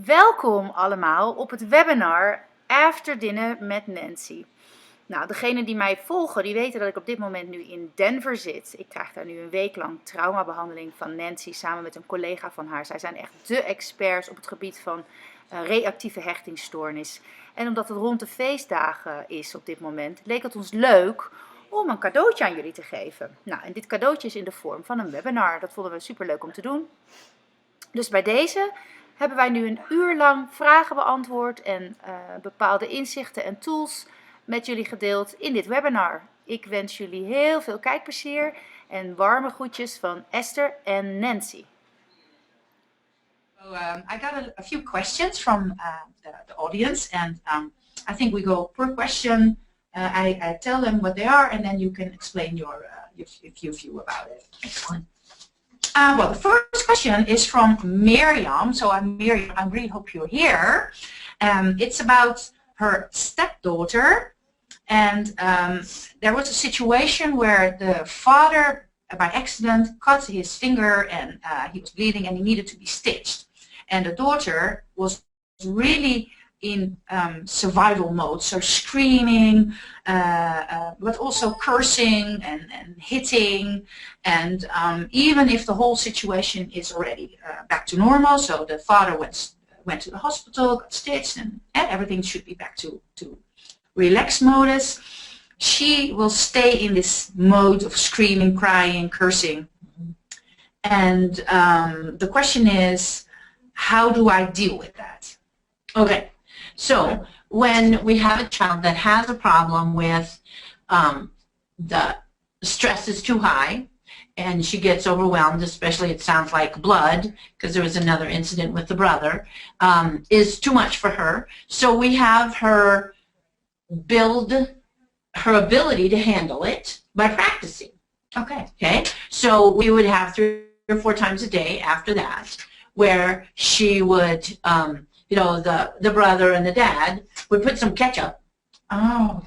Welkom allemaal op het webinar After Dinner met Nancy. Nou, degenen die mij volgen, die weten dat ik op dit moment nu in Denver zit. Ik krijg daar nu een week lang traumabehandeling van Nancy samen met een collega van haar. Zij zijn echt de experts op het gebied van reactieve hechtingsstoornis. En omdat het rond de feestdagen is op dit moment, leek het ons leuk om een cadeautje aan jullie te geven. Nou, en dit cadeautje is in de vorm van een webinar. Dat vonden we super leuk om te doen. Dus bij deze hebben wij nu een uur lang vragen beantwoord en bepaalde inzichten en tools met jullie gedeeld in dit webinar. Ik wens jullie heel veel kijkplezier en warme groetjes van Esther en Nancy. So, I got a few questions from the audience, and I think we go per question. I tell them what they are, and then you can explain your view about it. Excellent. Well, the first question is from Miriam. So Miriam, I really hope you're here. It's about her stepdaughter, and there was a situation where the father, by accident, cut his finger, and he was bleeding, and he needed to be stitched. And the daughter was really in survival mode, so screaming, but also cursing and hitting, and even if the whole situation is already back to normal, so the father went to the hospital, got stitched, and everything should be back to relaxed modus, she will stay in this mode of screaming, crying, cursing. And the question is, how do I deal with that? Okay. So when we have a child that has a problem with the stress is too high and she gets overwhelmed, especially it sounds like blood, because there was another incident with the brother, is too much for her. So we have her build her ability to handle it by practicing. Okay. So we would have 3 or 4 times a day after that where she would the brother and the dad would put some ketchup. Oh.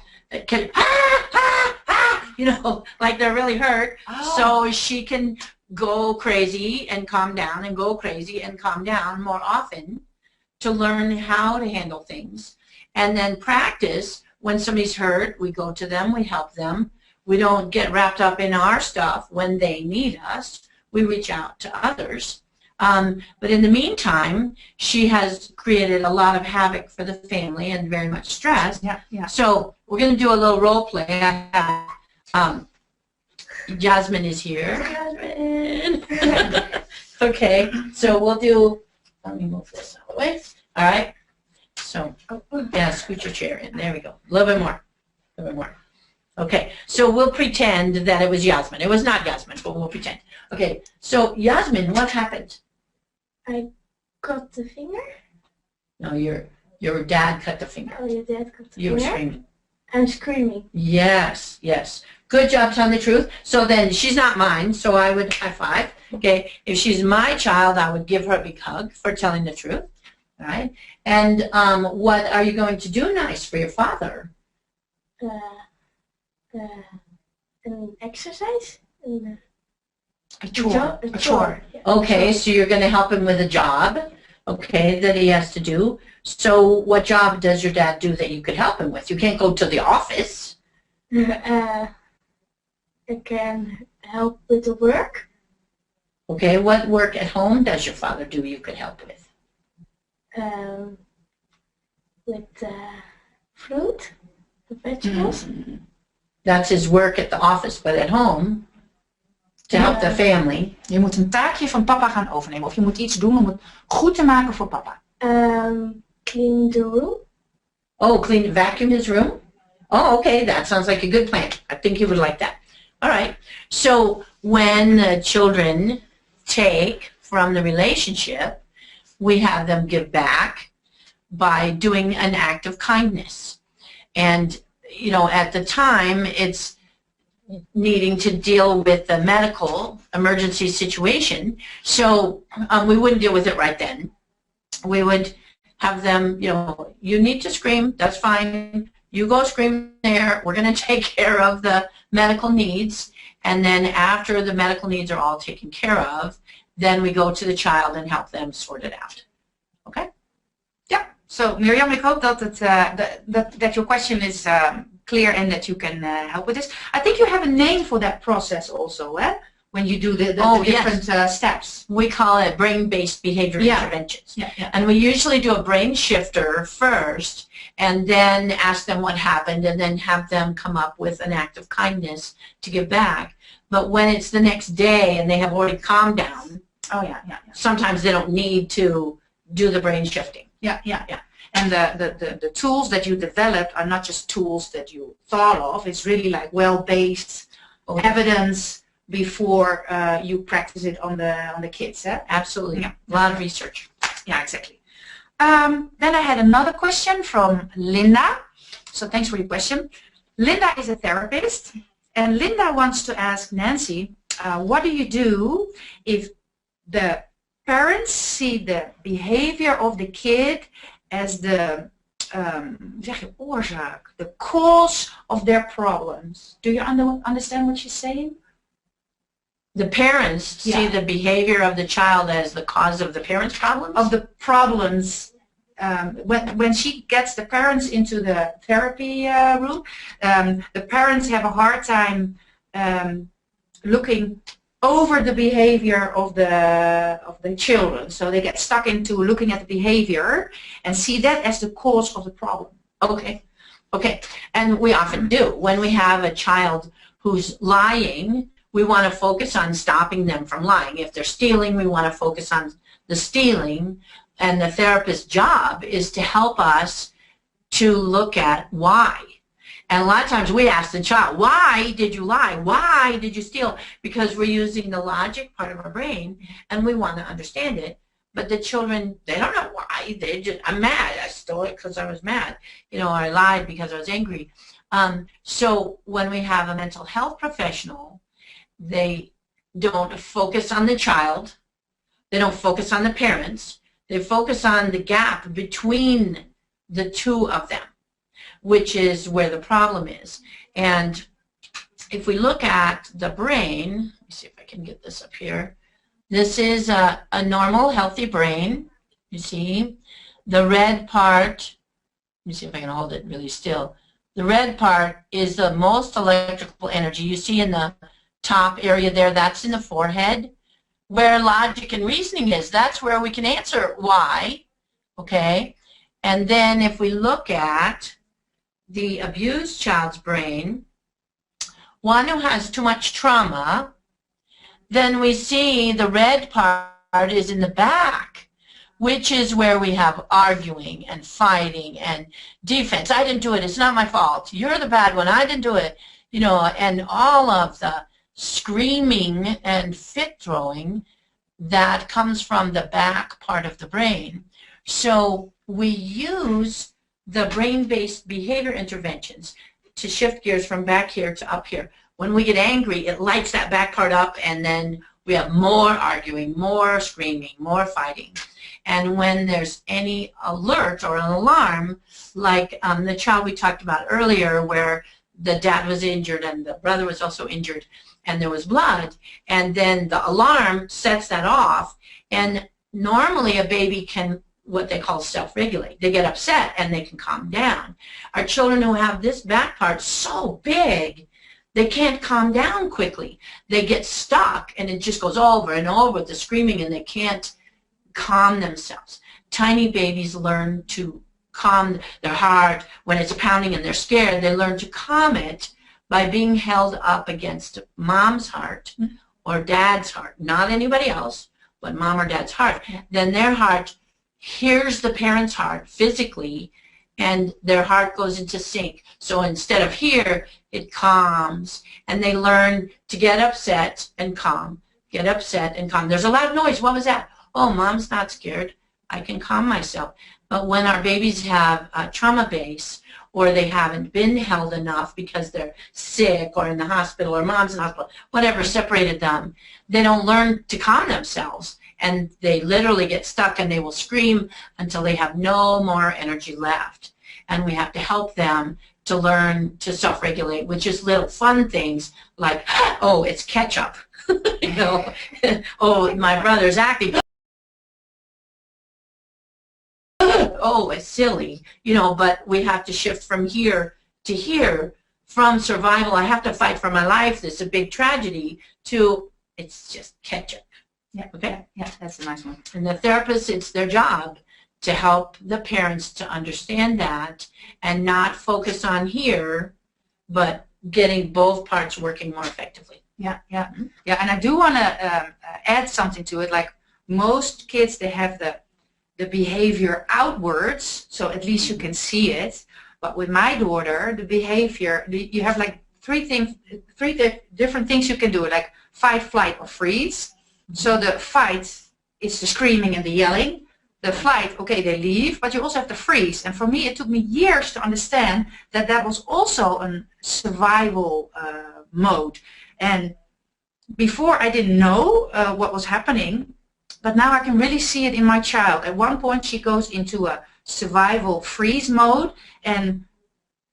Like they're really hurt. Oh. So she can go crazy and calm down and go crazy and calm down more often to learn how to handle things. And then practice, when somebody's hurt, we go to them, we help them. We don't get wrapped up in our stuff when they need us. We reach out to others. But in the meantime, she has created a lot of havoc for the family and very much stress. Yeah. So we're going to do a little role play. Jasmine is here. Jasmine. Okay, so we'll do, let me move this out of the way. All right. So, yeah, scoot your chair in. There we go. A little bit more. A little bit more. Okay, so we'll pretend that it was Yasmin. It was not Yasmin, but we'll pretend. Okay, so Yasmin, what happened? I cut the finger. No, your dad cut the finger. Oh, your dad cut the finger. You were screaming. I'm screaming. Yes. Good job telling the truth. So then she's not mine, so I would high five. Okay, if she's my child, I would give her a big hug for telling the truth. All right, and what are you going to do nice for your father? An exercise. A chore. A chore. Yeah. Okay, so you're going to help him with a job, okay, that he has to do. So what job does your dad do that you could help him with? You can't go to the office. I can help with the work. Okay, what work at home does your father do you could help with? With fruit, the vegetables. Mm-hmm. That's his work at the office, but at home, to help the family. Je moet een taakje van papa gaan overnemen. Of je moet iets doen om het goed te maken voor papa. Clean the room. Oh, vacuum his room? Oh, okay, that sounds like a good plan. I think he would like that. All right. So when the children take from the relationship, we have them give back by doing an act of kindness. And, at the time, it's needing to deal with the medical emergency situation. So we wouldn't deal with it right then. We would have them, you need to scream, that's fine. You go scream there. We're going to take care of the medical needs. And then after the medical needs are all taken care of, then we go to the child and help them sort it out. Okay? So Miriam, ik hoop dat that your question is clear and that you can help with this. I think you have a name for that process also, eh? When you do the Oh, different steps. We call it brain-based behavior Yeah. interventions. Yeah. And we usually do a brain shifter first and then ask them what happened and then have them come up with an act of kindness to give back. But when it's the next day and they have already calmed down, Oh yeah. sometimes they don't need to do the brain shifting. Yeah. And the tools that you developed are not just tools that you thought of. It's really like well-based evidence before you practice it on the kids. Eh? Absolutely. Yeah. A lot of research. Yeah, exactly. Then I had another question from Linda. So thanks for your question. Linda is a therapist, and Linda wants to ask Nancy, what do you do if the parents see the behavior of the kid as the oorzaak, the cause of their problems? Do you understand what she's saying? The parents see Yeah. the behavior of the child as the cause of the parents' problems? Of the problems. When she gets the parents into the therapy room, the parents have a hard time looking over the behavior of the children. So they get stuck into looking at the behavior and see that as the cause of the problem. Okay. And we often do. When we have a child who's lying, we want to focus on stopping them from lying. If they're stealing, we want to focus on the stealing. And the therapist's job is to help us to look at why. And a lot of times we ask the child, why did you lie? Why did you steal? Because we're using the logic part of our brain and we want to understand it. But the children, they don't know why. They just, I'm mad. I stole it because I was mad. Or I lied because I was angry. So when we have a mental health professional, they don't focus on the child. They don't focus on the parents. They focus on the gap between the two of them, which is where the problem is. And if we look at the brain, let me see if I can get this up here. This is a normal, healthy brain. You see, the red part, let me see if I can hold it really still. The red part is the most electrical energy. You see in the top area there, that's in the forehead. Where logic and reasoning is, that's where we can answer why, okay? And then if we look at the abused child's brain, one who has too much trauma, then we see the red part is in the back, which is where we have arguing and fighting and defense. I didn't do it. It's not my fault. You're the bad one. I didn't do it. And all of the screaming and fit throwing that comes from the back part of the brain. So we use the brain-based behavior interventions to shift gears from back here to up here. When we get angry, it lights that back part up, and then we have more arguing, more screaming, more fighting. And when there's any alert or an alarm, like the child we talked about earlier where the dad was injured and the brother was also injured, and there was blood, and then the alarm sets that off, and normally a baby can, what they call self-regulate. They get upset and they can calm down. Our children who have this back part so big, they can't calm down quickly. They get stuck and it just goes over and over with the screaming and they can't calm themselves. Tiny babies learn to calm their heart when it's pounding and they're scared. They learn to calm it by being held up against mom's heart or dad's heart, not anybody else, but mom or dad's heart. Then their heart hears the parent's heart physically, and their heart goes into sync. So instead of here, it calms, and they learn to get upset and calm, get upset and calm. There's a loud noise. What was that? Oh, mom's not scared. I can calm myself. But when our babies have a trauma base, or they haven't been held enough because they're sick or in the hospital or mom's in the hospital, whatever separated them, they don't learn to calm themselves. And they literally get stuck and they will scream until they have no more energy left. And we have to help them to learn to self-regulate, which is little fun things like, oh, it's ketchup. Oh, my brother's acting. oh, it's silly, but we have to shift from here to here, from survival, I have to fight for my life, this is a big tragedy, to it's just ketchup. Yeah. Okay? Yeah, that's a nice one. And the therapist, it's their job to help the parents to understand that and not focus on here, but getting both parts working more effectively. Yeah, yeah, yeah. And I do want to add something to it. Like most kids, they have the behavior outwards, so at least you can see it. But with my daughter, the behavior, you have like three different things you can do, like fight, flight, or freeze. So the fight is the screaming and the yelling. The flight, okay, they leave, but you also have the freeze. And for me, it took me years to understand that that was also a survival mode. And before I didn't know what was happening, but now I can really see it in my child. At one point, she goes into a survival freeze mode, and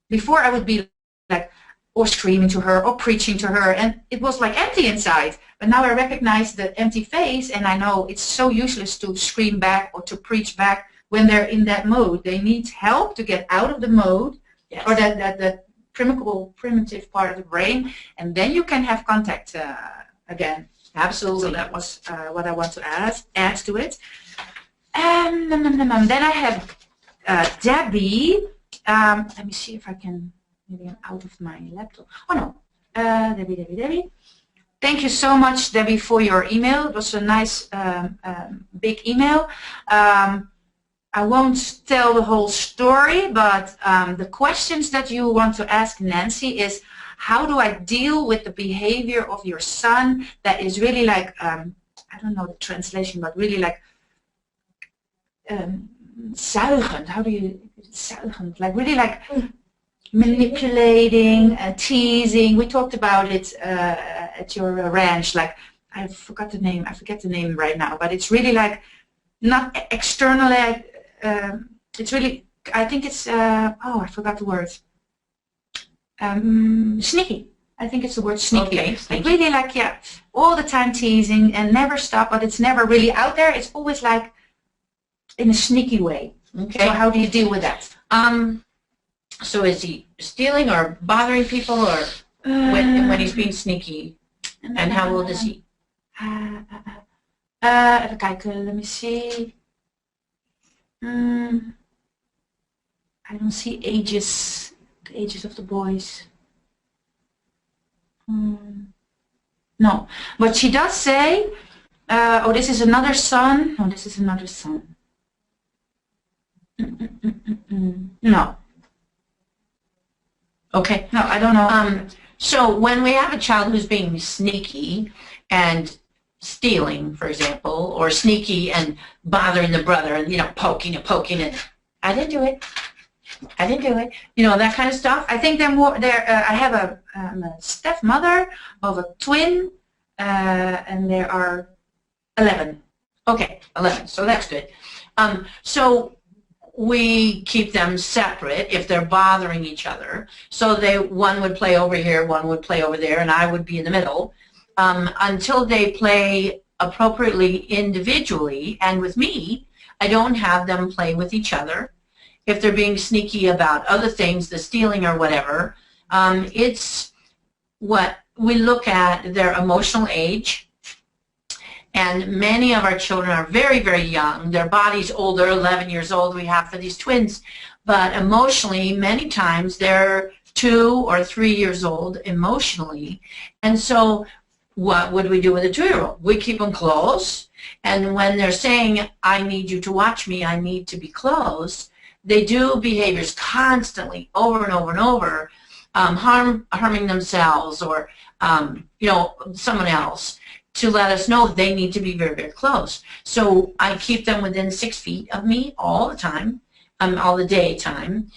before I would be like, or screaming to her, or preaching to her, and it was like empty inside. But now I recognize the empty face, and I know it's so useless to scream back or to preach back when they're in that mode. They need help to get out of the mode, Yes. or that primitive part of the brain, and then you can have contact again. Absolutely. So that was what I want to add to it. Then I have Debbie. Let me see if I can, maybe I'm out of my laptop. Oh no, Debbie. Thank you so much, Debbie, for your email. It was a nice big email. I won't tell the whole story, but the questions that you want to ask Nancy is, how do I deal with the behavior of your son that is really like, I don't know the translation, but really like zuigend. How do you, zuigend, like really like manipulating, teasing. We talked about it at your ranch. Like, I forget the name right now, but it's really like not externally. It's really, I think it's, I forgot the word. Sneaky. I think it's the word sneaky. Okay, Like really like, yeah, all the time teasing and never stop, but it's never really out there. It's always like in a sneaky way. Okay. So how do you deal with that? So is he stealing or bothering people, or when he's being sneaky? And how old is he? Even kijken, let me see. I don't see ages, the ages of the boys. No, but she does say, oh, this is another son. No, this is another son. No. Okay. No, I don't know. So when we have a child who's being sneaky and stealing, for example, or sneaky and bothering the brother and, poking and, I didn't do it. That kind of stuff. I think they're more. I have a stepmother of a twin, and there are 11. Okay, 11. So that's good. So we keep them separate if they're bothering each other. So one would play over here, one would play over there, and I would be in the middle until they play appropriately individually. And with me, I don't have them play with each other. If they're being sneaky about other things, the stealing or whatever, it's what we look at their emotional age. And many of our children are very, very young. Their body's older, 11 years old we have for these twins. But emotionally, many times they're 2 or 3 years old emotionally. And so what would we do with a 2-year-old? We keep them close. And when they're saying, I need you to watch me, I need to be close, they do behaviors constantly over and over and over, harming themselves or, someone else, to let us know they need to be very, very close. So I keep them within 6 feet of me all the time, all the daytime,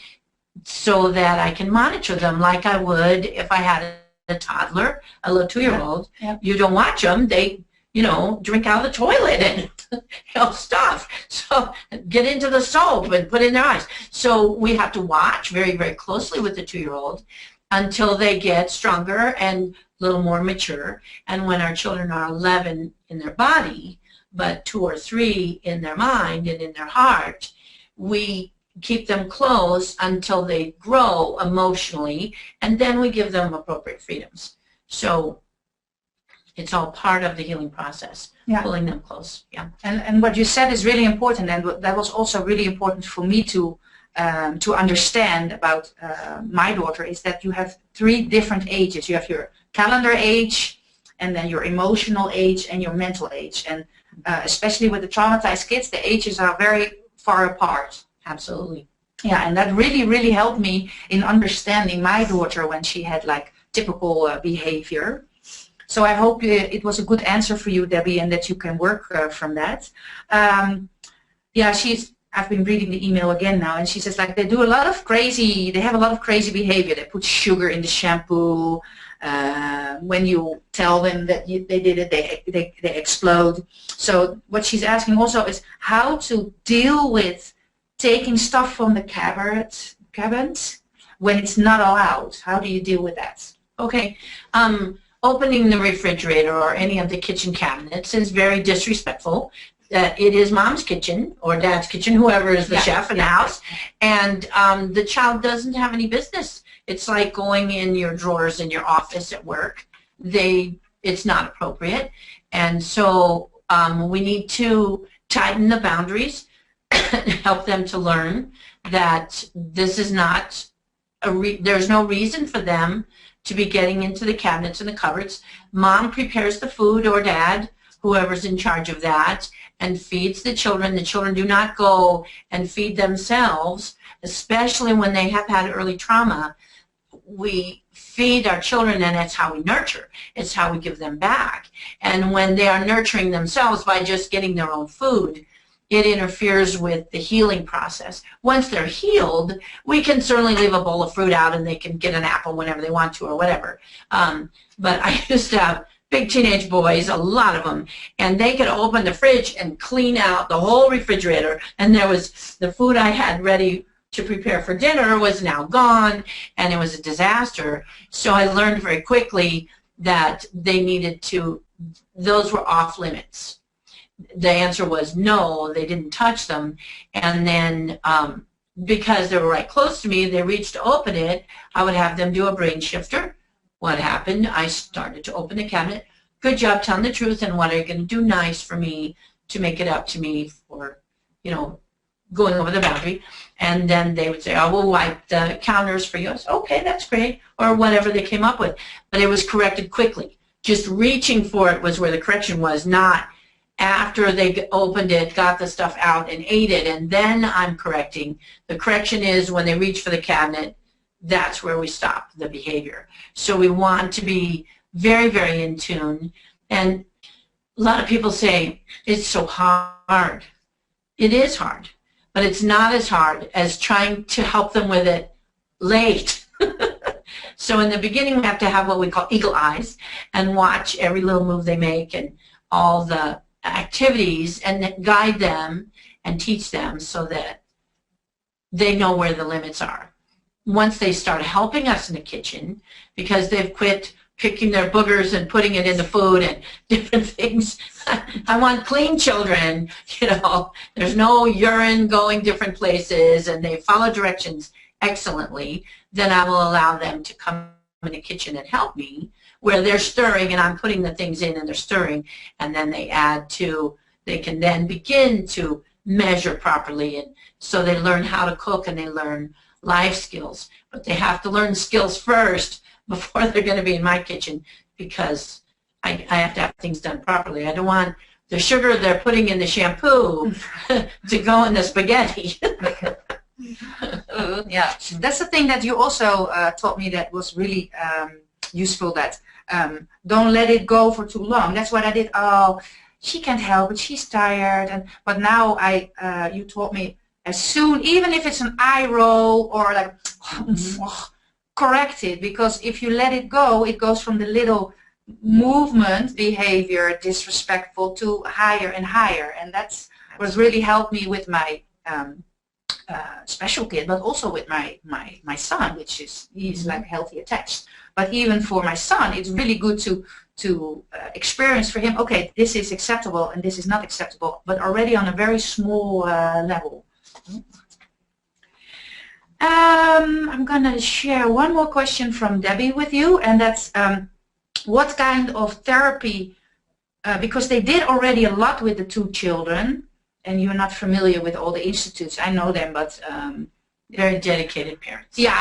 so that I can monitor them like I would if I had a toddler, a little 2-year-old. Yep. You don't watch them, they, drink out of the toilet and stuff. So get into the soap and put in their eyes. So we have to watch very, very closely with the 2-year-old until they get stronger and a little more mature. And when our children are 11 in their body, but 2 or 3 in their mind and in their heart, we keep them close until they grow emotionally, and then we give them appropriate freedoms. So it's all part of the healing process, Yeah. pulling them close. Yeah. And what you said is really important, and that was also really important for me to understand about my daughter, is that you have 3 different ages. You have your calendar age, and then your emotional age, and your mental age. And especially with the traumatized kids, the ages are very far apart. Absolutely. Yeah, and that really, really helped me in understanding my daughter when she had like typical behavior. So I hope it was a good answer for you, Debbie, and that you can work from that. Yeah, I've been reading the email again now, and she says like they have a lot of crazy behavior. They put sugar in the shampoo. When you tell them that they did it, they explode. So what she's asking also is how to deal with taking stuff from the cabins when it's not allowed. How do you deal with that? Okay. Opening the refrigerator or any of the kitchen cabinets is very disrespectful. It is mom's kitchen or dad's kitchen, whoever is the chef in the house, and the child doesn't have any business. It's like going in your drawers in your office at work. It's not appropriate, and so we need to tighten the boundaries, help them to learn that this is not there's no reason for them to be getting into the cabinets and the cupboards. Mom prepares the food, or dad, whoever's in charge of that, and feeds the children. The children do not go and feed themselves, especially when they have had early trauma. We feed our children, and it's how we nurture. It's how we give them back. And when they are nurturing themselves by just getting their own food, it interferes with the healing process. Once they're healed, we can certainly leave a bowl of fruit out and they can get an apple whenever they want to or whatever. But I used to have big teenage boys, a lot of them, and they could open the fridge and clean out the whole refrigerator, and there was the food I had ready to prepare for dinner was now gone, and it was a disaster. So I learned very quickly that they needed to, those were off limits. The answer was no, they didn't touch them. And then because they were right close to me, they reached to open it, I would have them do a brain shifter. What happened? I started to open the cabinet. Good job telling the truth, and what are you going to do nice for me to make it up to me for, going over the boundary? And then they would say, oh, we'll wipe the counters for you. I said, okay, that's great, or whatever they came up with. But it was corrected quickly. Just reaching for it was where the correction was, not after they opened it, got the stuff out, and ate it, and then I'm correcting. The correction is when they reach for the cabinet, that's where we stop the behavior. So we want to be very, very in tune. And a lot of people say, it's so hard. It is hard, but it's not as hard as trying to help them with it late. So in the beginning, we have to have what we call eagle eyes and watch every little move they make and all the activities, and guide them and teach them so that they know where the limits are. Once they start helping us in the kitchen, because they've quit picking their boogers and putting it in the food and different things. I want clean children, there's no urine going different places, and they follow directions excellently, then I will allow them to come in the kitchen and help me, where they're stirring and I'm putting the things in and they're stirring, and then they can then begin to measure properly, and so they learn how to cook and they learn life skills. But they have to learn skills first before they're going to be in my kitchen, because I have to have things done properly. I don't want the sugar they're putting in the shampoo to go in the spaghetti. Yeah, that's the thing that you also taught me that was really useful, that don't let it go for too long. That's what I did. Oh, she can't help it, she's tired. But now you taught me, as soon, even if it's an eye roll or like, correct it, because if you let it go, it goes from the little movement behavior, disrespectful, to higher and higher. And that's what really helped me with my special kid, but also with my son, which is, he's like healthy attached. But even for my son, it's really good to experience for him, okay, this is acceptable and this is not acceptable, but already on a very small level. I'm going to share one more question from Debbie with you, and that's what kind of therapy, because they did already a lot with the 2 children, and you're not familiar with all the institutes. I know them, but Very dedicated parents. yeah.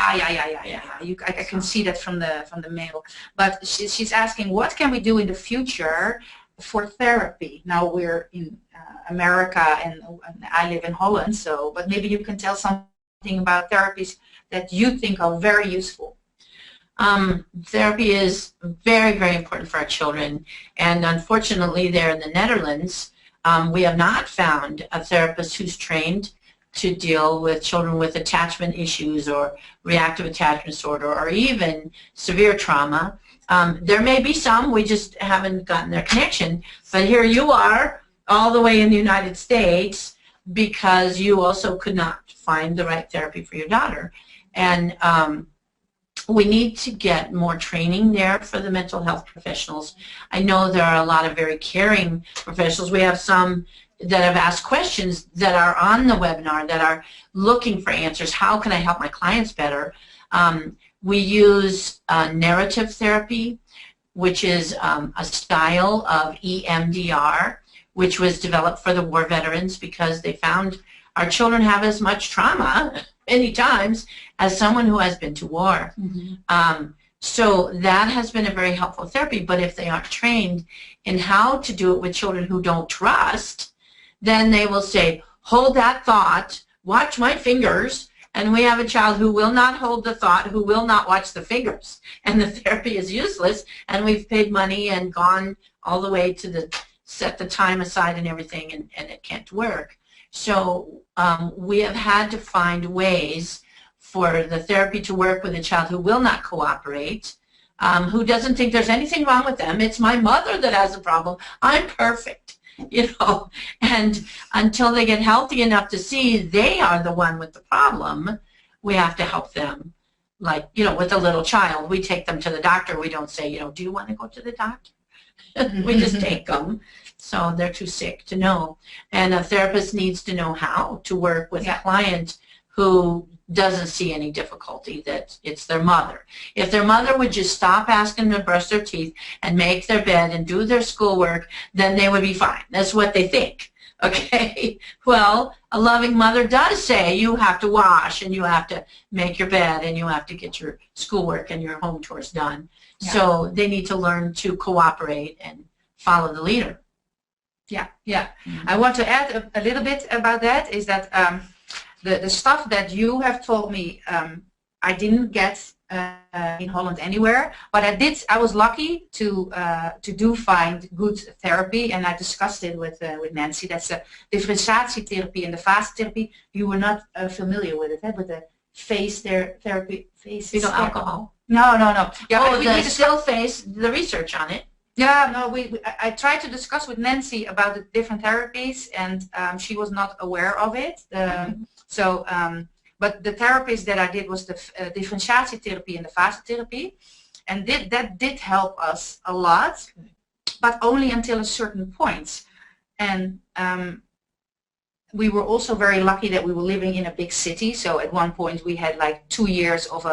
I can see that from the mail. But she's asking, what can we do in the future for therapy? Now we're in America, and I live in Holland. So, but maybe you can tell something about therapies that you think are very useful. Therapy is very, very important for our children, and unfortunately there in the Netherlands, we have not found a therapist who's trained to deal with children with attachment issues or reactive attachment disorder or even severe trauma. There may be some, we just haven't gotten their connection, but here you are all the way in the United States because you also could not find the right therapy for your daughter. And we need to get more training there for the mental health professionals. I know there are a lot of very caring professionals. We have some that have asked questions that are on the webinar that are looking for answers. How can I help my clients better? We use narrative therapy, which is a style of EMDR, which was developed for the war veterans because they found our children have as much trauma many times as someone who has been to war. So that has been a very helpful therapy, but if they aren't trained in how to do it with children who don't trust, then they will say, hold that thought, watch my fingers, and we have a child who will not hold the thought, who will not watch the fingers, and the therapy is useless, and we've paid money and gone all the way to set the time aside and everything, and it can't work. So we have had to find ways for the therapy to work with a child who will not cooperate, who doesn't think there's anything wrong with them. It's my mother that has a problem. I'm perfect, and until they get healthy enough to see they are the one with the problem, we have to help them. Like, with a little child, we take them to the doctor. We don't say, do you want to go to the doctor? We just take them. So they're too sick to know. And a therapist needs to know how to work with a client who doesn't see any difficulty, that it's their mother. If their mother would just stop asking them to brush their teeth and make their bed and do their schoolwork, then they would be fine. That's what they think. Okay? Well, a loving mother does say you have to wash and you have to make your bed and you have to get your schoolwork and your home chores done. Yeah. So they need to learn to cooperate and follow the leader. Yeah. I want to add a little bit about that, is that the stuff that you have told me, I didn't get in Holland anywhere, but I was lucky to find good therapy, and I discussed it with Nancy. That's a differentiatietherapy and the fasttherapy. You were not familiar with it, with the face therapy. Fetal alcohol. No. Yeah, the still face, the research on it. Yeah, no, I tried to discuss with Nancy about the different therapies, and she was not aware of it. But the therapies that I did was the differentiatietherapy and the fasttherapy, and that did help us a lot, but only until a certain point. And we were also very lucky that we were living in a big city, so at one point we had like 2 years of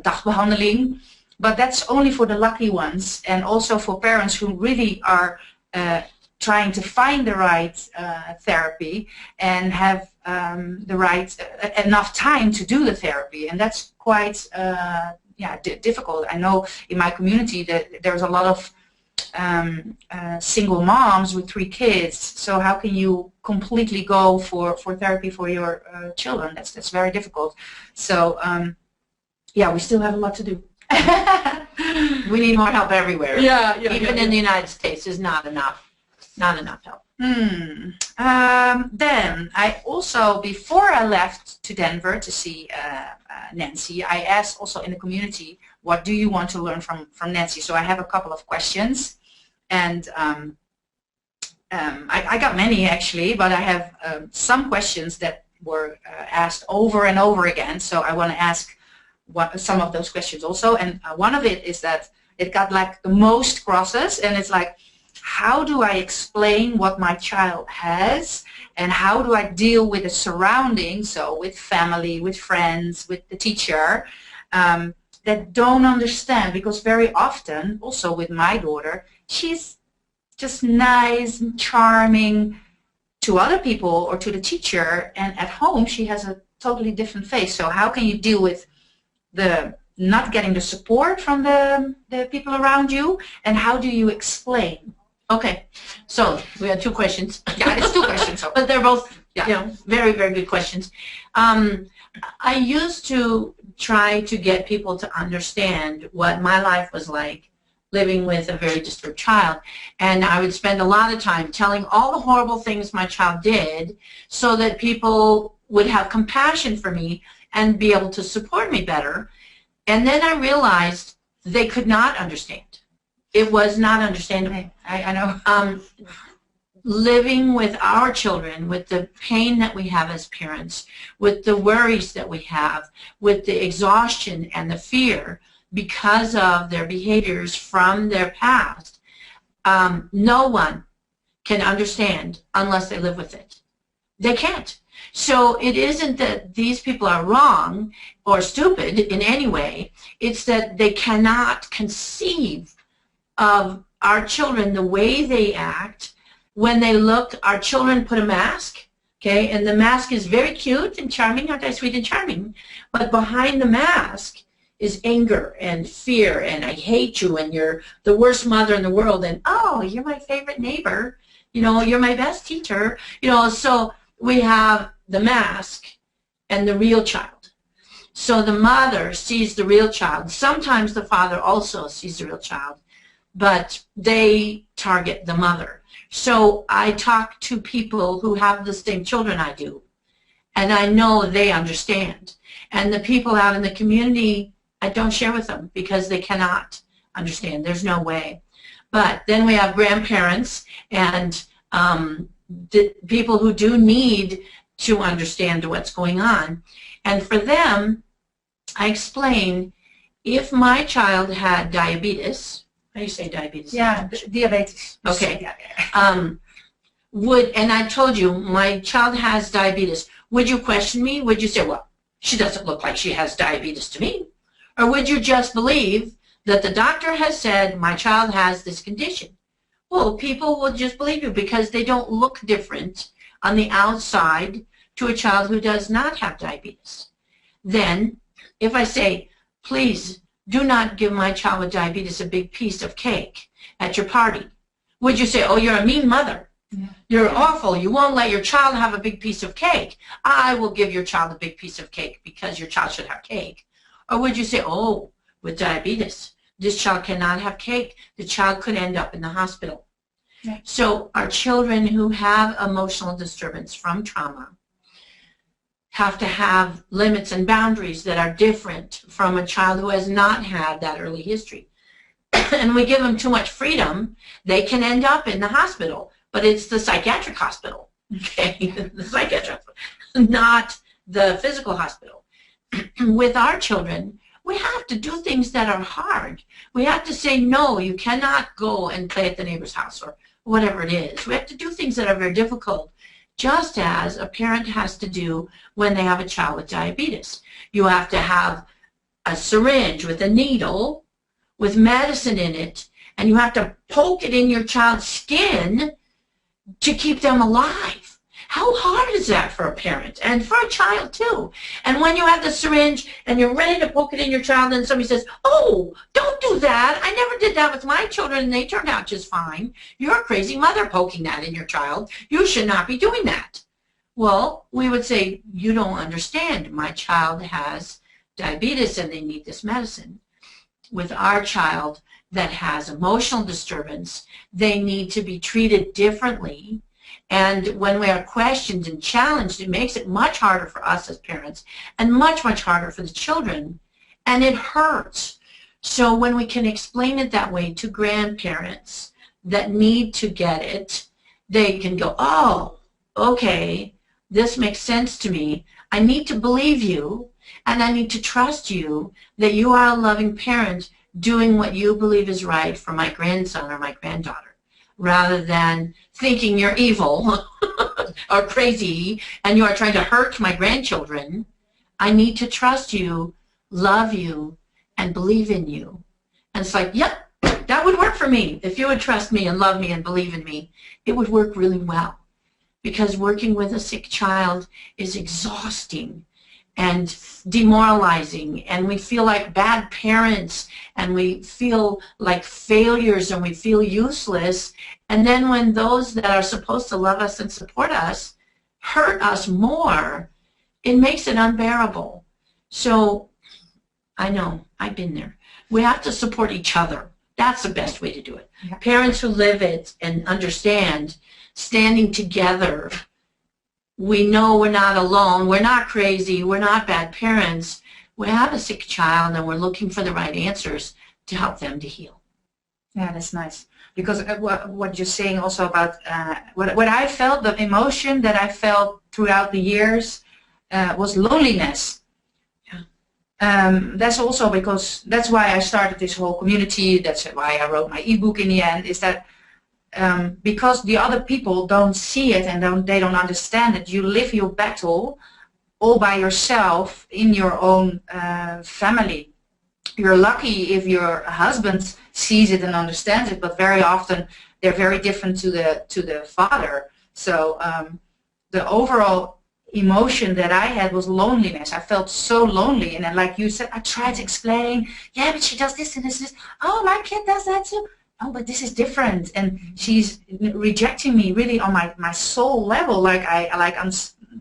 dagbehandeling. But that's only for the lucky ones, and also for parents who really are trying to find the right therapy and have the right enough time to do the therapy, and that's quite difficult. I know in my community that there's a lot of single moms with 3 kids. So how can you completely go for therapy for your children? That's very difficult. So we still have a lot to do. We need more help everywhere. Even in the United States is not enough help. Then I also, before I left to Denver to see Nancy, I asked also in the community, what do you want to learn from Nancy? So I have a couple of questions, and I got many actually, but I have some questions that were asked over and over again, so I want to ask some of those questions also. And one of it is that it got like the most crosses, and it's like, how do I explain what my child has, and how do I deal with the surroundings, so with family, with friends, with the teacher, that don't understand, because very often, also with my daughter, she's just nice and charming to other people or to the teacher, and at home she has a totally different face. So how can you deal with the not getting the support from the people around you, and how do you explain? Okay, so we have two questions. Yeah, it's two questions. So. But they're both, Yeah. you know, very, very good questions. I used to try to get people to understand what my life was like living with a very disturbed child. And I would spend a lot of time telling all the horrible things my child did so that people would have compassion for me and be able to support me better. And then I realized they could not understand. It was not understandable. I know. Living with our children, with the pain that we have as parents, with the worries that we have, with the exhaustion and the fear because of their behaviors from their past, no one can understand unless they live with it. They can't. So it isn't that these people are wrong or stupid in any way. It's that they cannot conceive of our children the way they act. When they look, our children put a mask, okay, and the mask is very cute and charming, aren't I sweet and charming? But behind the mask is anger and fear and I hate you and you're the worst mother in the world and oh, you're my favorite neighbor, you know, you're my best teacher, you know, so we have the mask and the real child. So the mother sees the real child. Sometimes the father also sees the real child, but they target the mother. So I talk to people who have the same children I do, and I know they understand. And the people out in the community, I don't share with them because they cannot understand. There's no way. But then we have grandparents and the people who do need to understand what's going on. And for them, I explain, if my child had diabetes, how do you say diabetes? Yeah, diabetes. Okay. Yeah. And I told you, my child has diabetes. Would you question me? Would you say, well, she doesn't look like she has diabetes to me? Or would you just believe that the doctor has said my child has this condition? Well, people will just believe you because they don't look different on the outside to a child who does not have diabetes. Then, if I say, please do not give my child with diabetes a big piece of cake at your party, would you say, oh, you're a mean mother? Yeah. You're awful. You won't let your child have a big piece of cake. I will give your child a big piece of cake because your child should have cake. Or would you say, oh, with diabetes, this child cannot have cake. The child could end up in the hospital. Yeah. So our children who have emotional disturbance from trauma have to have limits and boundaries that are different from a child who has not had that early history. And we give them too much freedom, they can end up in the hospital, but it's the psychiatric hospital, okay? The psychiatric hospital, not the physical hospital. With our children, we have to do things that are hard. We have to say, no, you cannot go and play at the neighbor's house or whatever it is. We have to do things that are very difficult, just as a parent has to do when they have a child with diabetes. You have to have a syringe with a needle with medicine in it, and you have to poke it in your child's skin to keep them alive. How hard is that for a parent and for a child too? And when you have the syringe and you're ready to poke it in your child and somebody says, oh, don't do that. I never did that with my children and they turned out just fine. You're a crazy mother poking that in your child. You should not be doing that. Well, we would say, you don't understand. My child has diabetes and they need this medicine. With our child that has emotional disturbance, they need to be treated differently. And when we are questioned and challenged, it makes it much harder for us as parents and much, much harder for the children. And it hurts. So when we can explain it that way to grandparents that need to get it, they can go, oh, okay, this makes sense to me. I need to believe you, and I need to trust you that you are a loving parent doing what you believe is right for my grandson or my granddaughter, rather than thinking you're evil or crazy and you are trying to hurt my grandchildren. I need to trust you, love you, and believe in you. And it's like, yep, that would work for me. If you would trust me and love me and believe in me, it would work really well. Because working with a sick child is exhausting and demoralizing, and we feel like bad parents, and we feel like failures, and we feel useless. And then when those that are supposed to love us and support us hurt us more, it makes it unbearable. So I know, I've been there. We have to support each other. That's the best way to do it. Yeah. Parents who live it and understand, standing together, we know we're not alone, we're not crazy, we're not bad parents. We have a sick child and we're looking for the right answers to help them to heal. Yeah, that's nice. Because what you're saying also about what I felt, the emotion that I felt throughout the years was loneliness. That's also because, that's why I started this whole community, that's why I wrote my ebook in the end, is that because the other people don't see it and they don't understand it, you live your battle all by yourself in your own family. You're lucky if your husband sees it and understands it, but very often they're very different to the father. So the overall emotion that I had was loneliness. I felt so lonely, and then, like you said, I tried to explain, yeah, but she does this and this. Oh, my kid does that too. Oh, but this is different, and she's rejecting me really on my soul level. Like I'm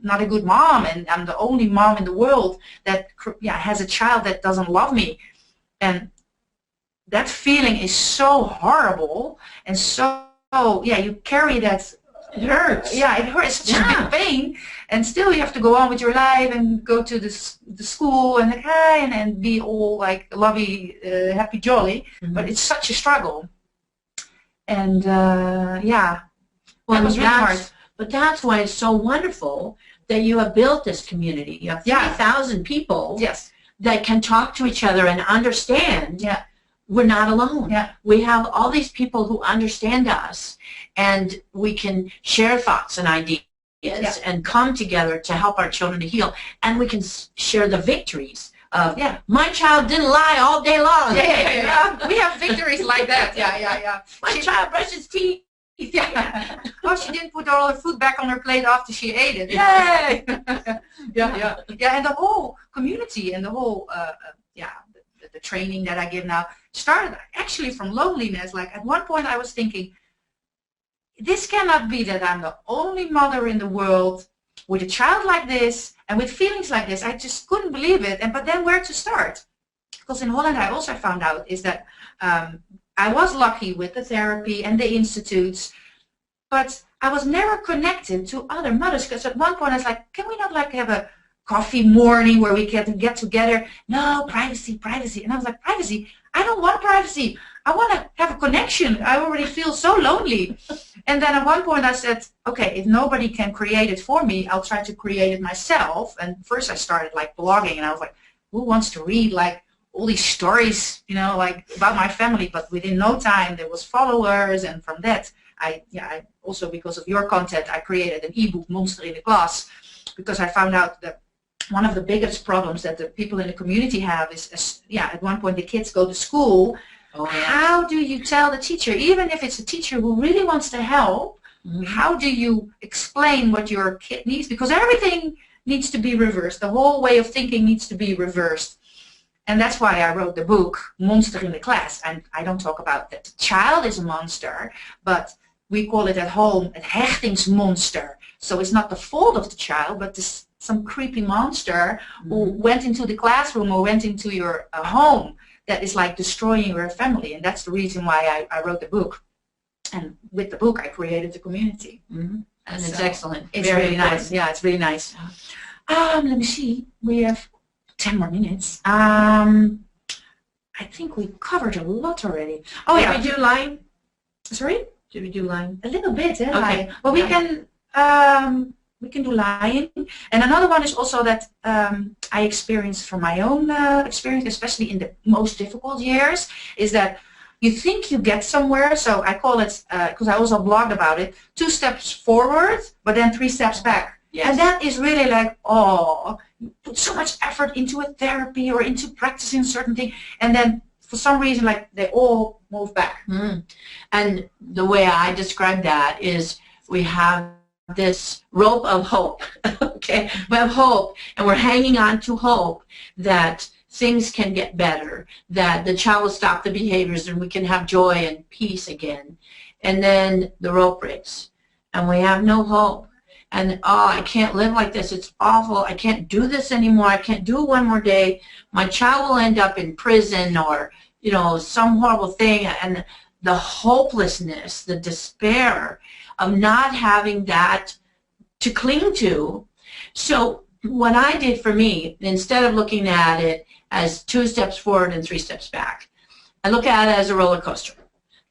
not a good mom, and I'm the only mom in the world that has a child that doesn't love me, and that feeling is so horrible, and so you carry that. It hurts. Yeah, it hurts. It's such a big pain, and still you have to go on with your life and go to the school and and be all like lovey, happy, jolly. Mm-hmm. But it's such a struggle. And well, that was really hard. But that's why it's so wonderful that you have built this community. You have 3,000 people Yes. that can talk to each other and understand. Yeah. We're not alone. Yeah. We have all these people who understand us, and we can share thoughts and ideas and come together to help our children to heal. And we can share the victories of, my child didn't lie all day long. Yeah. We have victories like that. Yeah. My child brushed his teeth. Yeah. Oh, she didn't put all her food back on her plate after she ate it. Yay! Yeah, and the whole community and the whole the training that I give now started actually from loneliness. Like at one point I was thinking, this cannot be that I'm the only mother in the world with a child like this and with feelings like this. I just couldn't believe it. But then where to start? Because in Holland I also found out is that I was lucky with the therapy and the institutes, but I was never connected to other mothers. Because at one point I was like, can we not like have a coffee morning where we can get together? No, privacy. And I was like, privacy? I don't want privacy. I want to have a connection. I already feel so lonely. And then at one point I said, okay, if nobody can create it for me, I'll try to create it myself. And first I started like blogging, and I was like, who wants to read like all these stories, like about my family? But within no time there was followers, and from that I also, because of your content, I created an ebook, Monster in the Class, because I found out that one of the biggest problems that the people in the community have is, at one point the kids go to school. How do you tell the teacher, even if it's a teacher who really wants to help, how do you explain what your kid needs? Because everything needs to be reversed. The whole way of thinking needs to be reversed. And that's why I wrote the book, Monster in the Class. And I don't talk about that the child is a monster, but we call it at home a hechtingsmonster. So it's not the fault of the child, but some creepy monster who went into the classroom or went into your home that is like destroying your family. And that's the reason why I wrote the book. And with the book, I created the community. And it's excellent. It's very really nice. Yeah, it's really nice. Let me see. We have 10 more minutes. I think we covered a lot already. Oh, Did we do line? Sorry? Did we do line? A little bit, Okay. line. Well, we can do lying. And another one is also that I experienced from my own experience, especially in the most difficult years, is that you think you get somewhere. So I call it, because I also blogged about it, 2 steps forward, but then 3 steps back. Yes. And that is really like, oh, you put so much effort into a therapy or into practicing certain thing, and then for some reason, like, they all move back. And the way I describe that is we have this rope of hope, okay? We have hope, and we're hanging on to hope that things can get better, that the child will stop the behaviors and we can have joy and peace again. And then the rope breaks, and we have no hope. And, oh, I can't live like this. It's awful. I can't do this anymore. I can't do it one more day. My child will end up in prison or, you know, some horrible thing. And the hopelessness, the despair of not having that to cling to. So what I did for me, instead of looking at it as 2 steps forward and 3 steps back, I look at it as a roller coaster.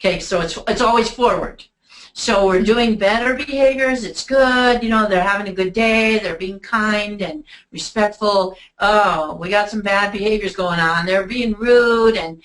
Okay, so it's always forward. So we're doing better behaviors. It's good. You know, they're having a good day. They're being kind and respectful. Oh, we got some bad behaviors going on. They're being rude and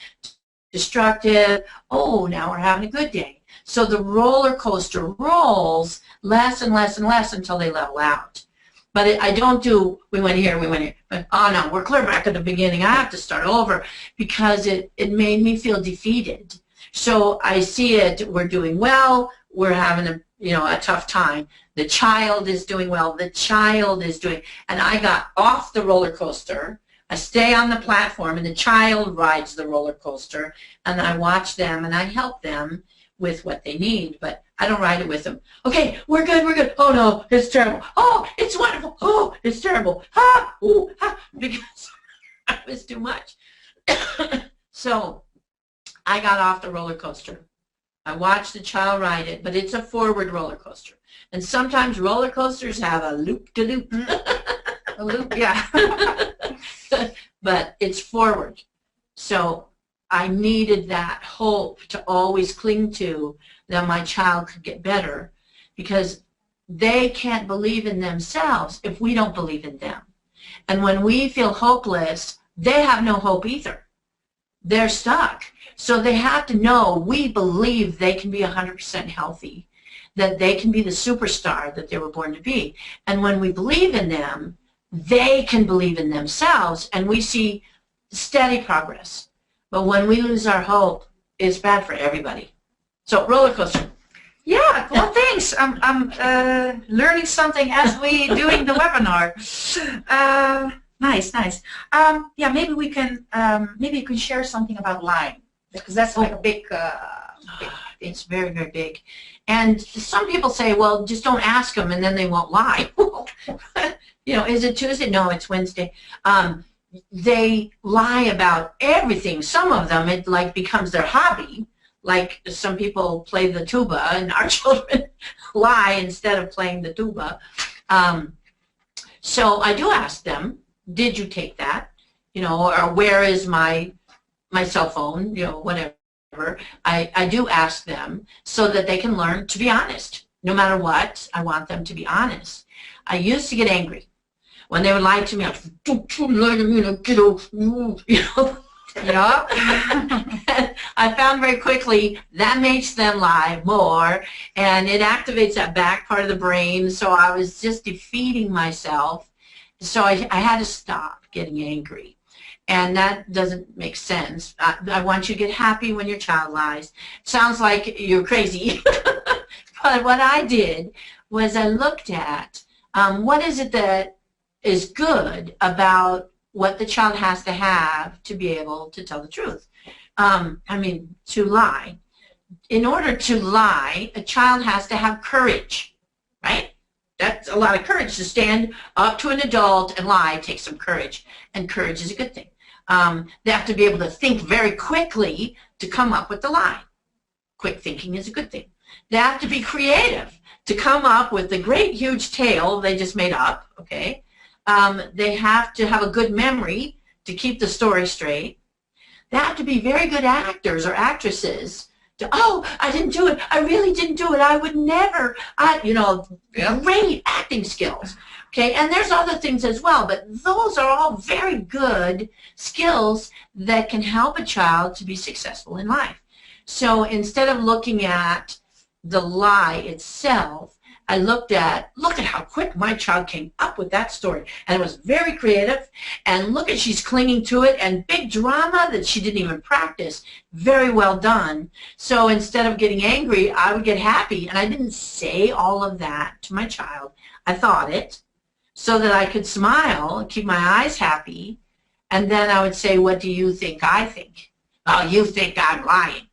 destructive. Oh, now we're having a good day. So the roller coaster rolls less and less and less until they level out. But I don't do, we went here, we went here. But, oh, no, we're clear back at the beginning. I have to start over because it made me feel defeated. So I see it, we're doing well. We're having a tough time. The child is doing well. The child is doing, and I got off the roller coaster. I stay on the platform, and the child rides the roller coaster, and I watch them, and I help them with what they need, but I don't ride it with them. Okay, we're good, we're good. Oh, no, it's terrible. Oh, it's wonderful. Oh, it's terrible. Ha, ooh, ha, because it was too much. So I got off the roller coaster. I watched the child ride it, but it's a forward roller coaster. And sometimes roller coasters have a loop-de-loop. A loop, yeah. But it's forward. So I needed that hope to always cling to, that my child could get better, because they can't believe in themselves if we don't believe in them. And when we feel hopeless, they have no hope either. They're stuck. So they have to know we believe they can be 100% healthy, that they can be the superstar that they were born to be. And when we believe in them, they can believe in themselves, and we see steady progress. But when we lose our hope, it's bad for everybody. So roller coaster. Yeah, well, thanks. I'm learning something as we doing the webinar. Nice, nice. Yeah, maybe we can, maybe you can share something about lying, because that's like a big, big. It's very, very big. And some people say, well, just don't ask them and then they won't lie. You know, is it Tuesday? No, it's Wednesday. They lie about everything. Some of them, it like becomes their hobby. Like some people play the tuba, and our children lie instead of playing the tuba. So I do ask them, did you take that? You know, or where is my cell phone? You know, whatever. I do ask them so that they can learn to be honest. No matter what, I want them to be honest. I used to get angry. When they would lie to me, I was, don't you lie to me, get over, you know. Yeah. I found very quickly that makes them lie more, and it activates that back part of the brain, so I was just defeating myself. So I had to stop getting angry. And that doesn't make sense. I want you to get happy when your child lies. Sounds like you're crazy. But what I did was I looked at what is it that is good about what the child has to have to be able to tell the truth. To lie. In order to lie, a child has to have courage, right? That's a lot of courage. To stand up to an adult and lie takes some courage, and courage is a good thing. They have to be able to think very quickly to come up with the lie. Quick thinking is a good thing. They have to be creative to come up with the great huge tale they just made up, okay? They have to have a good memory to keep the story straight. They have to be very good actors or actresses to, oh, I didn't do it. I really didn't do it. I would never. Great acting skills. Okay, and there's other things as well, but those are all very good skills that can help a child to be successful in life. So instead of looking at the lie itself, I look at how quick my child came up with that story. And it was very creative. And look at, she's clinging to it, and big drama that she didn't even practice. Very well done. So instead of getting angry, I would get happy. And I didn't say all of that to my child. I thought it so that I could smile and keep my eyes happy. And then I would say, what do you think I think? Oh, you think I'm lying.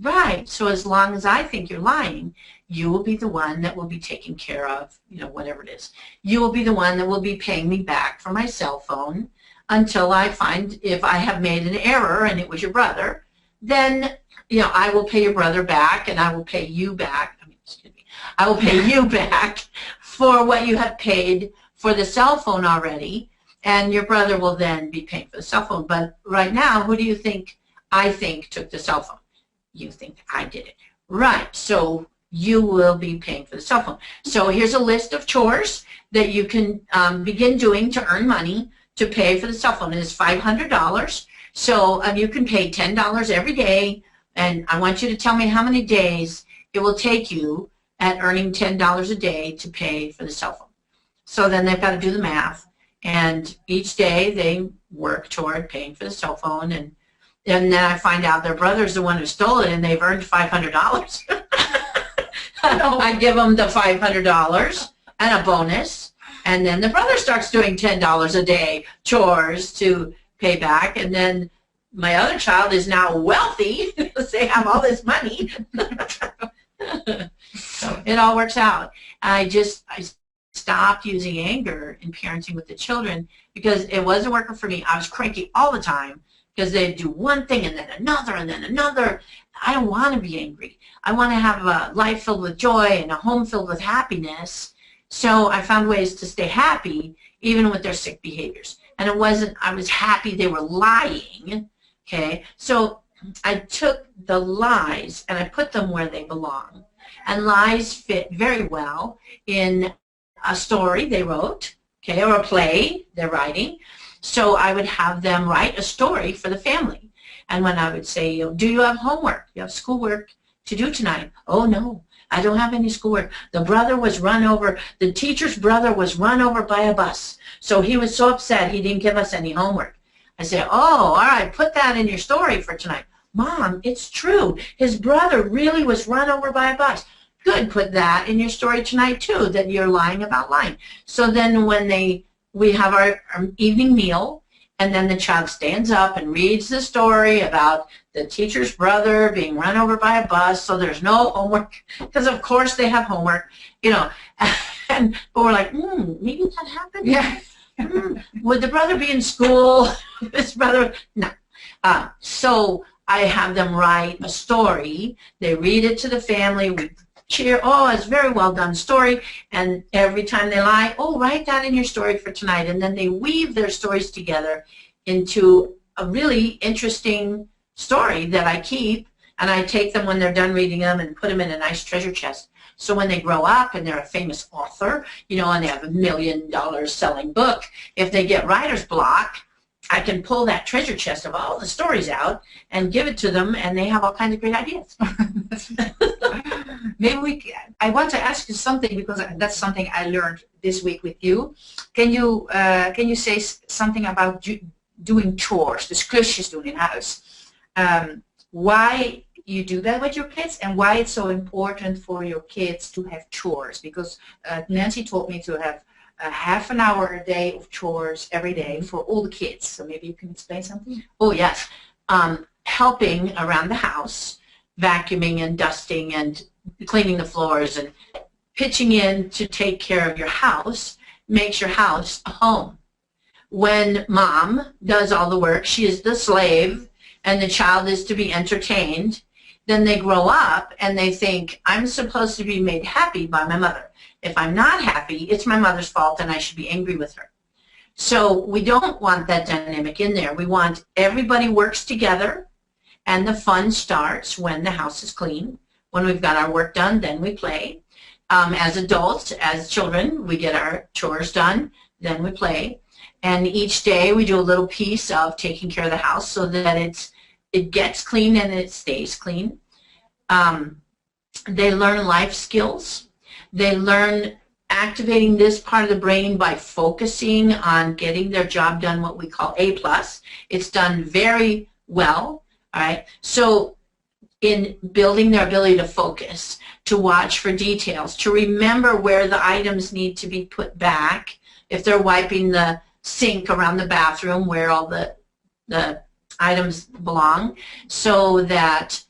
Right. So as long as I think you're lying, you will be the one that will be taken care of, whatever it is. You will be the one that will be paying me back for my cell phone until I find if I have made an error and it was your brother, then, I will pay your brother back and I will pay you back. I will pay you back for what you have paid for the cell phone already, and your brother will then be paying for the cell phone. But right now, who do you think I think took the cell phone? You think I did it. Right. So you will be paying for the cell phone. So here's a list of chores that you can begin doing to earn money to pay for the cell phone. It is $500. So you can pay $10 every day, and I want you to tell me how many days it will take you at earning $10 a day to pay for the cell phone. So then they've got to do the math, and each day they work toward paying for the cell phone, and then I find out their brother's the one who stole it, and they've earned $500. I give them the $500 and a bonus, and then the brother starts doing $10 a day chores to pay back, and then my other child is now wealthy because they have all this money. So it all works out. I stopped using anger in parenting with the children because it wasn't working for me. I was cranky all the time because they'd do one thing and then another and then another. I don't want to be angry. I want to have a life filled with joy and a home filled with happiness. So I found ways to stay happy even with their sick behaviors. And it wasn't, I was happy they were lying, okay? So I took the lies and I put them where they belong. And lies fit very well in a story they wrote, okay, or a play they're writing. So I would have them write a story for the family. And when I would say, do you have homework? You have schoolwork to do tonight? Oh, no, I don't have any schoolwork. The teacher's brother was run over by a bus. So he was so upset he didn't give us any homework. I said, oh, all right, put that in your story for tonight. Mom, it's true. His brother really was run over by a bus. Good, put that in your story tonight too, that you're lying about lying. So then when we have our evening meal, and then the child stands up and reads the story about the teacher's brother being run over by a bus, so there's no homework, because of course they have homework, but we're like, maybe that happened? Yeah. Would the brother be in school? This brother, no. So I have them write a story. They read it to the family. We cheer, oh, it's a very well done story. And every time they lie, oh, write that in your story for tonight. And then they weave their stories together into a really interesting story that I keep. And I take them when they're done reading them and put them in a nice treasure chest. So when they grow up and they're a famous author, and they have $1 million selling book, if they get writer's block, I can pull that treasure chest of all the stories out and give it to them, and they have all kinds of great ideas. I want to ask you something, because that's something I learned this week with you. Can you say something about doing chores, dus klusjes doen in huis? Why you do that with your kids, and why it's so important for your kids to have chores? Because Nancy told me to have half an hour a day of chores every day for all the kids. So maybe you can explain something? Oh, yes. Helping around the house, vacuuming and dusting and cleaning the floors and pitching in to take care of your house makes your house a home. When mom does all the work, she is the slave, and the child is to be entertained, then they grow up and they think, I'm supposed to be made happy by my mother. If I'm not happy, it's my mother's fault and I should be angry with her. So we don't want that dynamic in there. We want everybody works together, and the fun starts when the house is clean. When we've got our work done, then we play. As adults, as children, we get our chores done, then we play. And each day we do a little piece of taking care of the house so that it's it gets clean and it stays clean. They learn life skills. They learn activating this part of the brain by focusing on getting their job done, what we call A+. It's done very well, all right? So in building their ability to focus, to watch for details, to remember where the items need to be put back, if they're wiping the sink around the bathroom where all the items belong, so that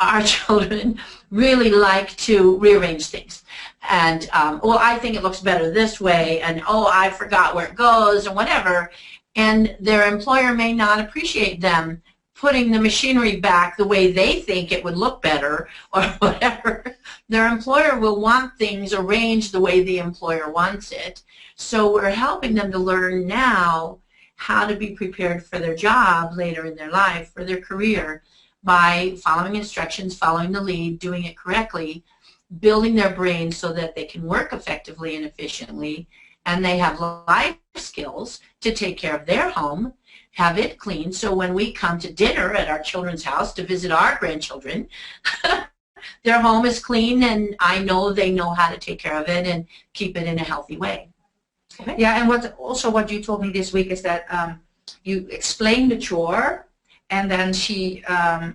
our children really like to rearrange things. And, well, I think it looks better this way, and, oh, I forgot where it goes, and whatever. And their employer may not appreciate them putting the machinery back the way they think it would look better, or whatever. Their employer will want things arranged the way the employer wants it. So we're helping them to learn now how to be prepared for their job later in their life, for their career, by following instructions, following the lead, doing it correctly, building their brain so that they can work effectively and efficiently, and they have life skills to take care of their home, have it clean, so when we come to dinner at our children's house to visit our grandchildren, their home is clean, and I know they know how to take care of it and keep it in a healthy way. Okay. Yeah, and what you told me this week is that you explain the chore, and then she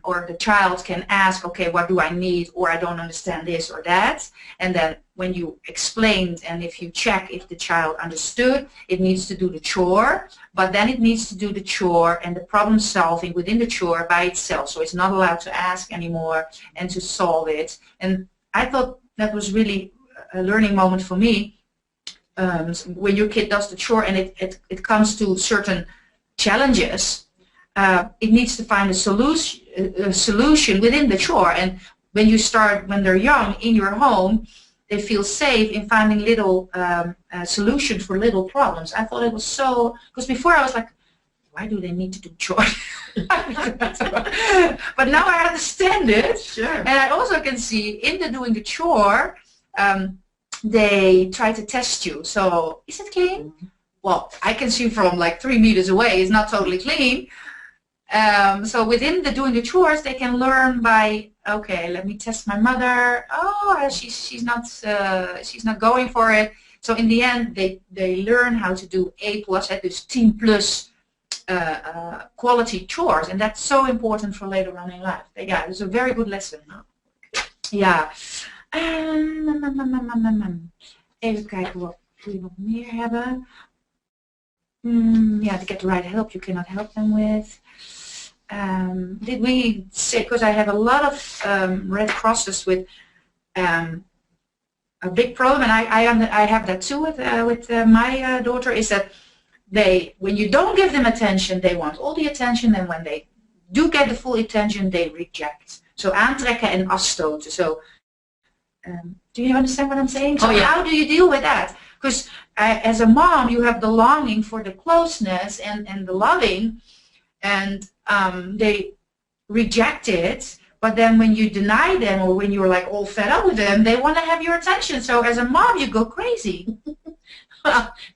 or the child can ask, okay, what do I need, or I don't understand this or that, and then when you explained, and if you check if the child understood, it needs to do the chore, but then it needs to do the chore and the problem solving within the chore by itself, so it's not allowed to ask anymore and to solve it. And I thought that was really a learning moment for me. When your kid does the chore and it comes to certain challenges, it needs to find a solution within the chore. And when you start, when they're young, in your home, they feel safe in finding little solutions for little problems. I thought it was so, because before I was like, why do they need to do chores? But now I understand it. Sure. And I also can see in the doing the chore, they try to test you. So, is it clean? Well, I can see from like 3 meters away it's not totally clean. So within the doing the chores, they can learn by, okay, let me test my mother. Oh, she's not going for it. So in the end, they learn how to do A+, that is 10 plus quality chores, and that's so important for later on in life. Yeah, it's a very good lesson. Ja. Even kijken wat we nog meer hebben. Yeah, to get the right help you cannot help them with. Did we say, because I have a lot of Red Crosses with a big problem, and I have that too with my daughter, is that when you don't give them attention, they want all the attention, and when they do get the full attention, they reject. So aantrekken en afstoten. So do you understand what I'm saying? So how do you deal with that? Because as a mom, you have the longing for the closeness and the loving, and they reject it. But then when you deny them, or when you're like all fed up with them, they want to have your attention. So as a mom, you go crazy.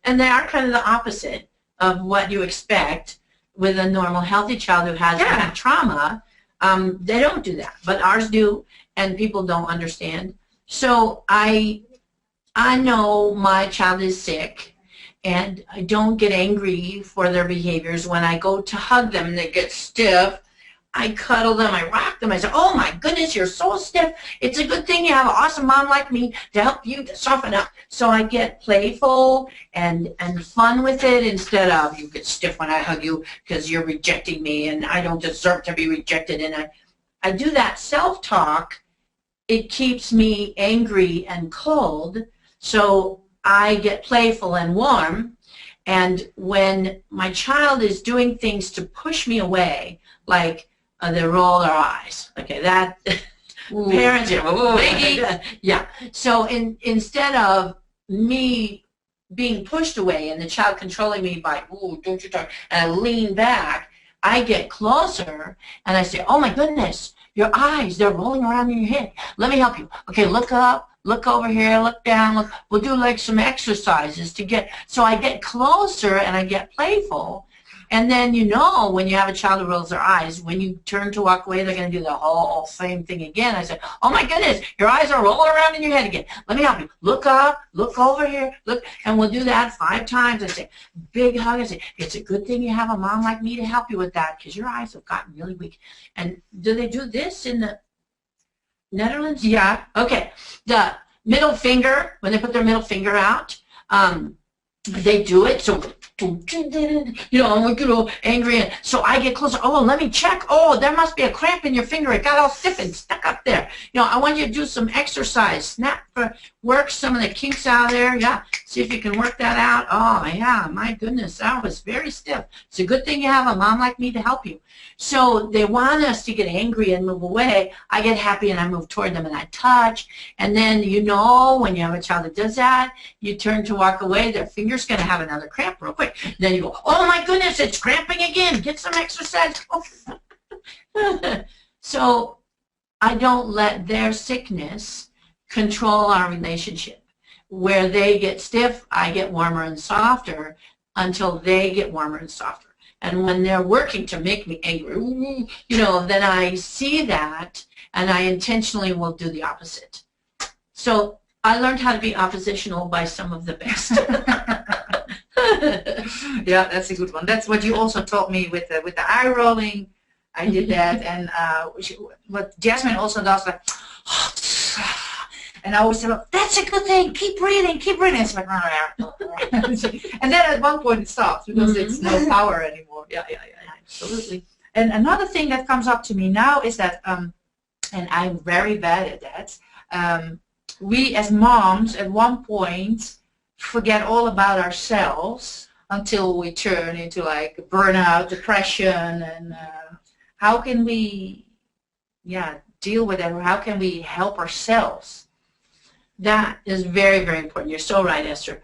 And they are kind of the opposite of what you expect with a normal, healthy child who has had trauma. They don't do that, but ours do, and people don't understand. So I know my child is sick, and I don't get angry for their behaviors. When I go to hug them and they get stiff, I cuddle them, I rock them, I say, oh my goodness, you're so stiff. It's a good thing you have an awesome mom like me to help you to soften up. So I get playful and fun with it, instead of you get stiff when I hug you because you're rejecting me and I don't deserve to be rejected. And I do that self-talk. It keeps me angry and cold, so I get playful and warm. And when my child is doing things to push me away, like they roll their eyes, okay, that parents, yeah. So instead of me being pushed away and the child controlling me by, ooh, don't you talk, and I lean back, I get closer and I say, oh my goodness, your eyes, they're rolling around in your head. Let me help you. Okay, look up, look over here, look down, look. We'll do like some exercises to get, so I get closer and I get playful. And then you know when you have a child who rolls their eyes, when you turn to walk away, they're going to do the whole same thing again. I said, oh my goodness, your eyes are rolling around in your head again. Let me help you. Look up, look over here, look. And we'll do that 5 times. I say, big hug. I say, it's a good thing you have a mom like me to help you with that because your eyes have gotten really weak. And do they do this in the Netherlands? Yeah. Okay. The middle finger, when they put their middle finger out, they do it. So, you know, I'm get all angry. And so I get closer. Oh, let me check. Oh, there must be a cramp in your finger. It got all stiff and stuck up there. You know, I want you to do some exercise. Snap, work some of the kinks out of there. Yeah. See if you can work that out. Oh, yeah. My goodness. That was very stiff. It's a good thing you have a mom like me to help you. So they want us to get angry and move away. I get happy and I move toward them and I touch. And then, you know, when you have a child that does that, you turn to walk away, their finger's going to have another cramp real quick. Then you go, oh my goodness, it's cramping again. Get some exercise. So I don't let their sickness control our relationship. Where they get stiff, I get warmer and softer until they get warmer and softer. And when they're working to make me angry, you know, then I see that and I intentionally will do the opposite. So I learned how to be oppositional by some of the best. Yeah, that's a good one. That's what you also taught me with the eye rolling. I did that, and what Jasmine also does, like, and I always say, that's a good thing. Keep breathing, keep breathing. It's like, and then at one point it stops because it's no power anymore. Yeah, absolutely. And another thing that comes up to me now is that, and I'm very bad at that. We as moms at one point forget all about ourselves until we turn into like burnout, depression, and how can we, deal with that, or how can we help ourselves? That is very, very important. You're so right, Esther.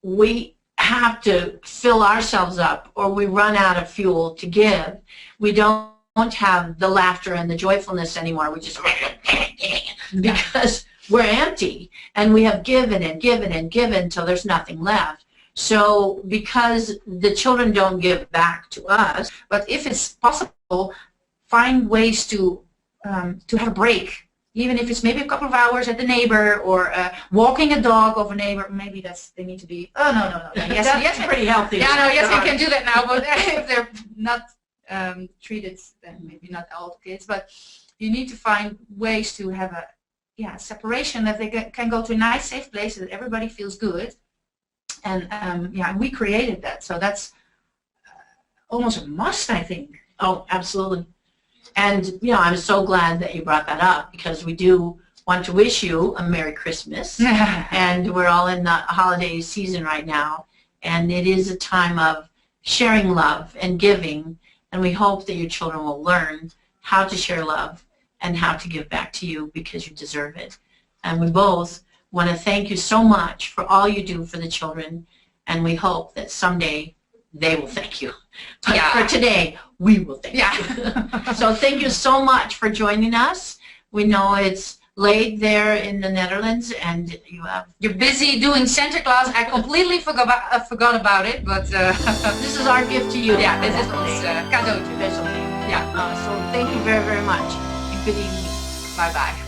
We have to fill ourselves up or we run out of fuel to give. We don't have the laughter and the joyfulness anymore. We just, because we're empty and we have given and given and given until there's nothing left. So because the children don't give back to us, but if it's possible, find ways to have a break. Even if it's maybe a couple of hours at the neighbor or walking a dog of a neighbor, maybe they need to be, no. Yes, that's pretty healthy. Yeah, no, yes, we can do that now, but if they're not treated, then maybe not all kids, but you need to find ways to have a separation that they can go to a nice, safe place that everybody feels good. And we created that, so that's almost a must, I think. Oh, absolutely. And, I'm so glad that you brought that up because we do want to wish you a Merry Christmas. And we're all in the holiday season right now. And it is a time of sharing love and giving. And we hope that your children will learn how to share love and how to give back to you because you deserve it. And we both want to thank you so much for all you do for the children. And we hope that someday they will thank you. But for today, we will thank you. So thank you so much for joining us. We know it's late there in the Netherlands, and you're busy doing Santa Claus. I completely forgot about it, but this is our gift to you. Yeah, this is ons cadeautje. Special thing. So thank you very, very much. And good evening. Bye-bye.